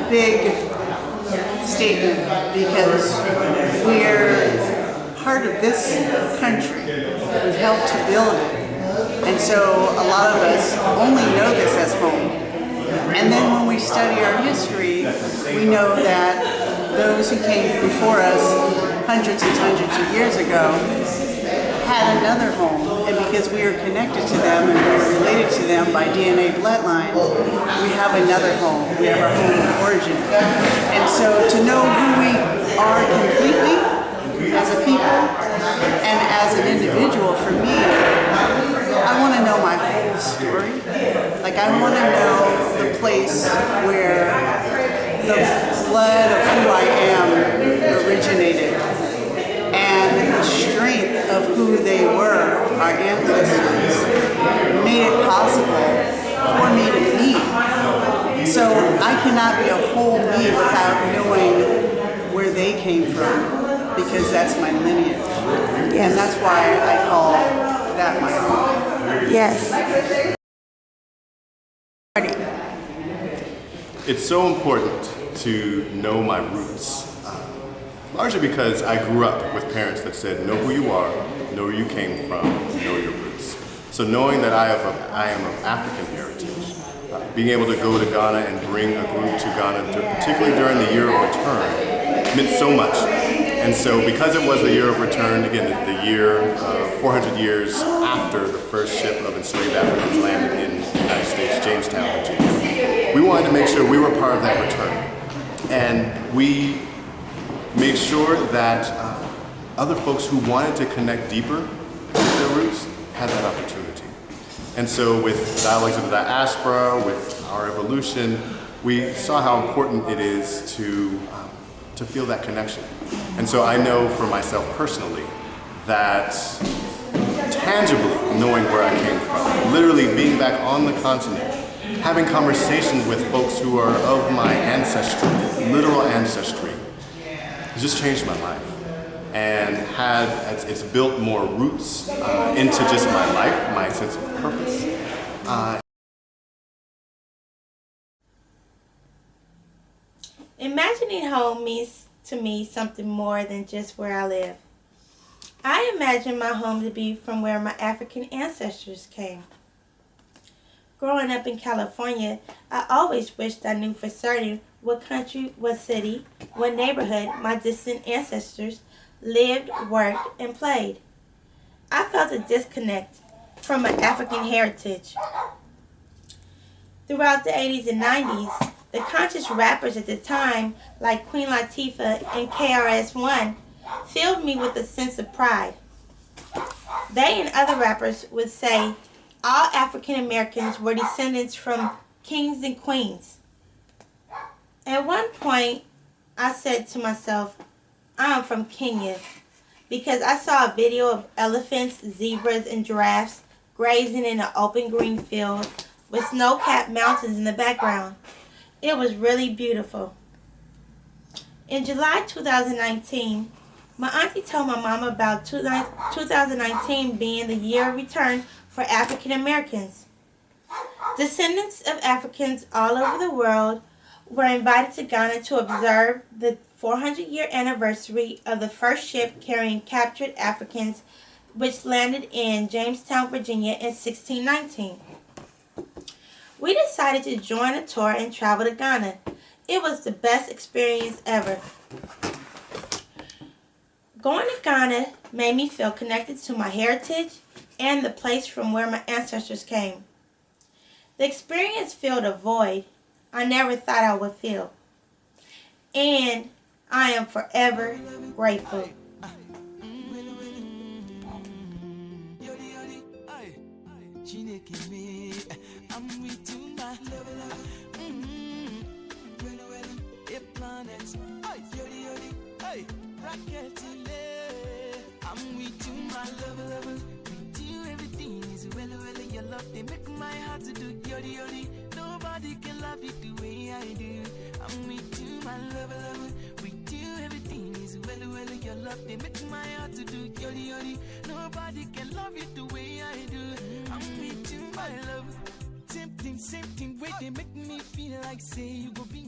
big statement because we're part of this country. We've helped to build it. And so a lot of us only know this as home. And then when we study our history, we know that those who came before us hundreds of years ago had another home. And because we are connected to them and we are related to them by DNA bloodline, we have another home. We have our home of origin. And so to know who we are completely as a people and as an individual, for me, I want to know my whole story. Like, I want to know the place where the blood of who I am originated and the strength of who they were, our ancestors, made it possible for me to meet. So I cannot be a whole me without knowing where they came from, because that's my lineage. Yes. And that's why I call that my home. Yes. It's so important to know my roots, largely because I grew up with parents that said, know who you are, know where you came from, know your roots. So knowing that I am of African heritage, being able to go to Ghana and bring a group to Ghana, particularly during the year of return, meant so much. And so because it was the year of return, again, the year 400 years after the first ship of enslaved Africans landed in the United States, Jamestown, Virginia, we wanted to make sure we were part of that return. And we made sure that other folks who wanted to connect deeper with their roots had that opportunity. And so with Dialogues of the Diaspora, with our evolution, we saw how important it is to feel that connection. And so I know for myself personally that tangibly knowing where I came from, literally being back on the continent, having conversations with folks who are of my ancestry, literal ancestry, it just changed my life. And it's built more roots into just my life, my sense of purpose. Imagining home means to me something more than just where I live. I imagine my home to be from where my African ancestors came. Growing up in California, I always wished I knew for certain what country, what city, what neighborhood my distant ancestors lived, worked, and played. I felt a disconnect from my African heritage. Throughout the 80s and 90s, the conscious rappers at the time, like Queen Latifah and KRS-One, filled me with a sense of pride. They and other rappers would say all African Americans were descendants from kings and queens. At one point, I said to myself, I'm from Kenya, because I saw a video of elephants, zebras, and giraffes grazing in an open green field with snow-capped mountains in the background. It was really beautiful. In July 2019, my auntie told my mom about 2019 being the year of return for African Americans. Descendants of Africans all over the world were invited to Ghana to observe the 400-year anniversary of the first ship carrying captured Africans, which landed in Jamestown, Virginia in 1619. We decided to join a tour and travel to Ghana. It was the best experience ever. Going to Ghana made me feel connected to my heritage and the place from where my ancestors came. The experience filled a void I never thought I would feel. And I am forever grateful. I'm with you, my love. With you, everything is well. Your love, they make my heart to do yodi. Nobody can love you the way I do. I'm with you, my love. With you, everything is well. Your love, they make my heart to do yodi. Nobody can love you the way I do. I'm with you, my love. Same thing, wait, they make me feel like say you go be